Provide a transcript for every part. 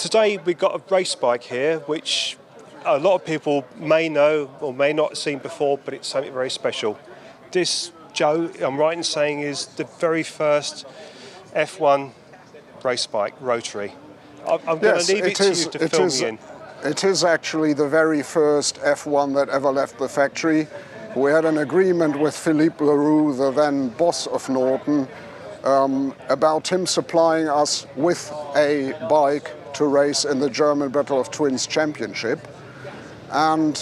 Today we've got a race bike here, which a lot of people may know or may not have seen before, but it's something very special. This, Joe, I'm right in saying, is the very first F1 race bike, Rotary. I'm going to leave it to you to fill me in. It is actually the very first F1 that ever left the factory. We had an agreement with Philippe Leroux, the then boss of Norton, about him supplying us with a bike to race in the German Battle of Twins Championship. And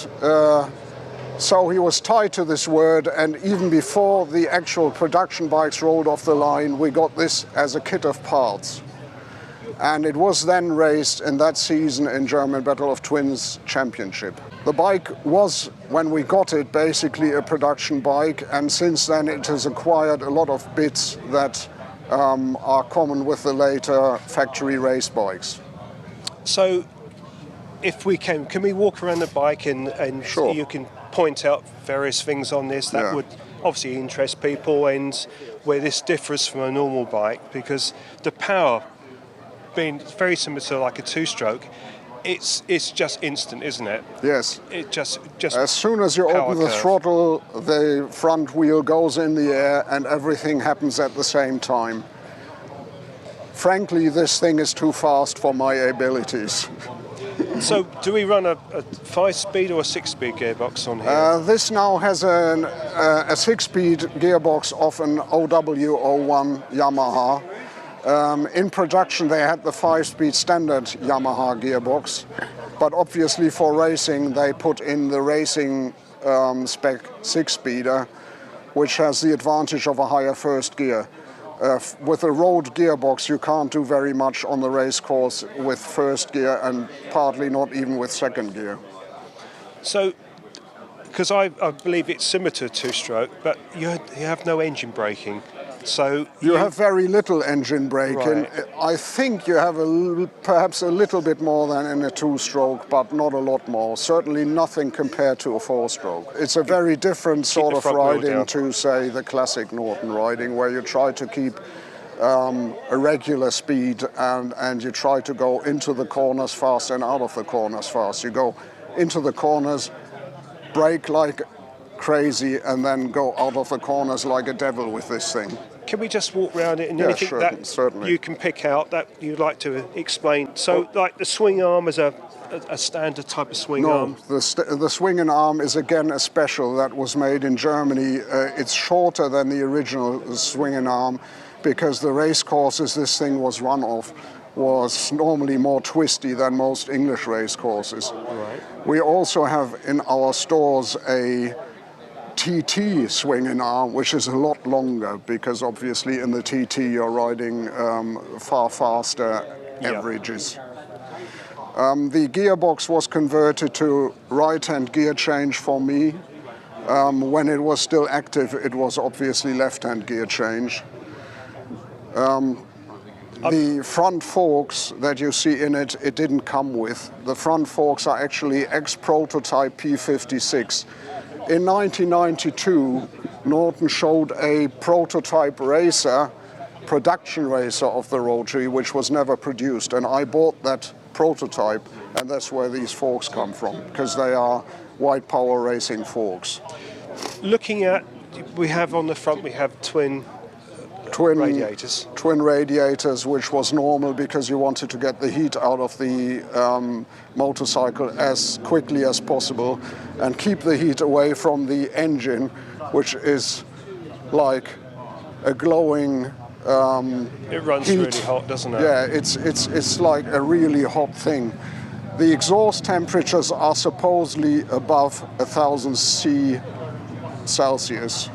so he was tied to this word, and even before the actual production bikes rolled off the line, we got this as a kit of parts. And it was then raced in that season in German Battle of Twins Championship. The bike was, when we got it, basically a production bike, and since then it has acquired a lot of bits that are common with the later factory race bikes. So, if we can we walk around the bike and Sure. You can point out various things on this that would obviously interest people, and where this differs from a normal bike, because the power, being very similar to like a two-stroke, it's just instant, isn't it? Yes. It just as soon as you open the throttle, the front wheel goes in the air and everything happens at the same time. Frankly, this thing is too fast for my abilities. So, do we run a 5-speed or a 6-speed gearbox on here? This now has a 6-speed gearbox of an OW01 Yamaha. In production they had the 5-speed standard Yamaha gearbox, but obviously for racing they put in the racing spec 6-speeder, which has the advantage of a higher first gear. With a road gearbox you can't do very much on the race course with first gear, and partly not even with second gear. So, because I believe it's similar to a two-stroke, but you have no engine braking. So you have very little engine braking. Right. I think you have perhaps a little bit more than in a two-stroke, but not a lot more. Certainly nothing compared to a four-stroke. It's a very different sort of riding to, say, the classic Norton riding, where you try to keep a regular speed and you try to go into the corners fast and out of the corners fast. You go into the corners, brake like crazy, and then go out of the corners like a devil with this thing. Can we just walk around it, and yeah, anything certainly. You can pick out that you'd like to explain? So, like the swing arm is a standard type of swing arm? No, the swinging arm is again a special that was made in Germany. It's shorter than the original swinging arm, because the race courses this thing was run off was normally more twisty than most English race courses. Right. We also have in our stores a TT swinging arm, which is a lot longer, because obviously in the TT you're riding far faster averages. The gearbox was converted to right-hand gear change for me. When it was still active, it was obviously left-hand gear change. The front forks that you see in it, it didn't come with. The front forks are actually ex-prototype P56. In 1992, Norton showed a prototype racer, production racer of the Rotary, which was never produced. And I bought that prototype, and that's where these forks come from, because they are white power racing forks. Looking at, we have on the front, we have twin radiators. Twin radiators, which was normal because you wanted to get the heat out of the motorcycle as quickly as possible and keep the heat away from the engine, which is like a glowing it runs heat. really hot, doesn't it? Yeah, it's like a really hot thing. The exhaust temperatures are supposedly above 1000 Celsius.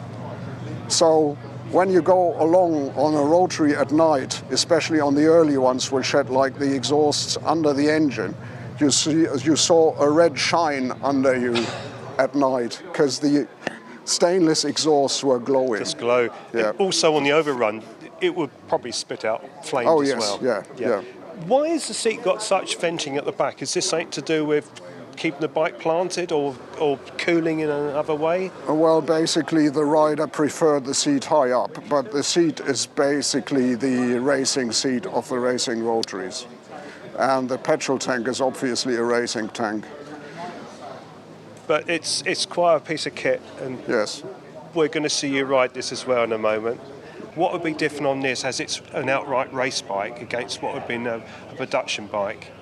So when you go along on a Rotary at night, especially on the early ones, which had like the exhausts under the engine, you saw a red shine under you at night, because the stainless exhausts were glowing. Just glow. Yeah. Also on the overrun, it would probably spit out flames as well. Yeah. Why has the seat got such venting at the back? Is this something to do with keeping the bike planted or cooling in another way? Well, basically the rider preferred the seat high up, but the seat is basically the racing seat of the racing Rotaries. And the petrol tank is obviously a racing tank. But it's quite a piece of kit, and Yes. we're going to see you ride this as well in a moment. What would be different on this, as it's an outright race bike against what would have been a production bike?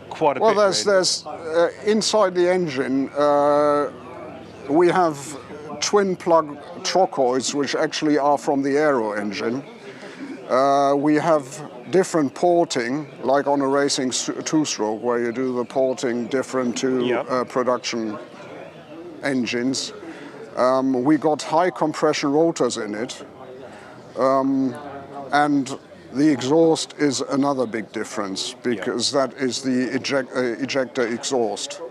Quite a Well, bit. there's inside the engine, we have twin plug trochoids, which actually are from the aero engine. We have different porting, like on a racing two-stroke, where you do the porting different to production engines. We got high compression rotors in it, and the exhaust is another big difference, because that is the ejector exhaust.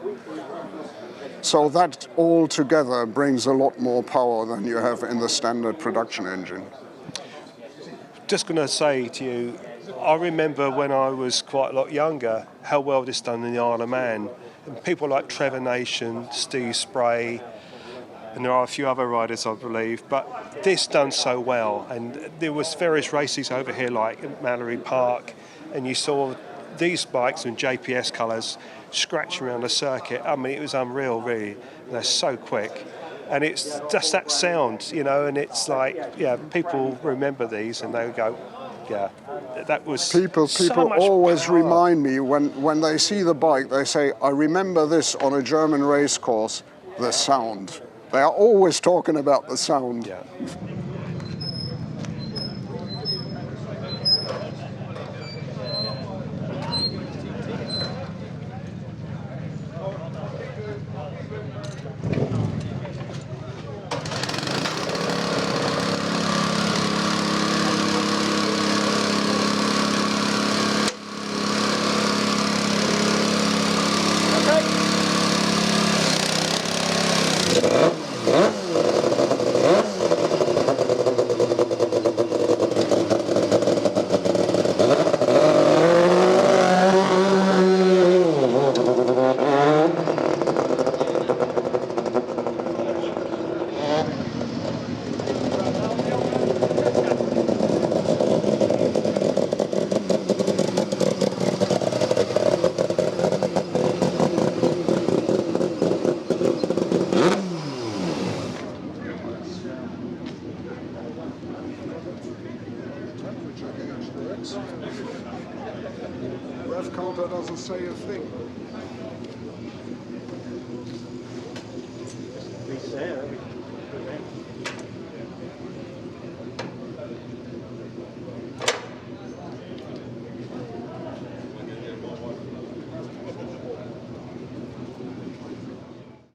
So that all together brings a lot more power than you have in the standard production engine. Just going to say to you, I remember when I was quite a lot younger how well this done in the Isle of Man. And people like Trevor Nation, Steve Spray, and there are a few other riders, I believe, but this done so well. And there was various races over here like Mallory Park, and you saw these bikes in JPS colours scratching around the circuit. I mean, it was unreal, really. They're so quick. And it's just that sound, you know, and it's like, yeah, people remember these and they go, yeah, that was People so much always power. remind me when they see the bike, they say, I remember this on a German race course, the sound. They are always talking about the sound. Yeah. Rev counter doesn't say a thing. Be fair,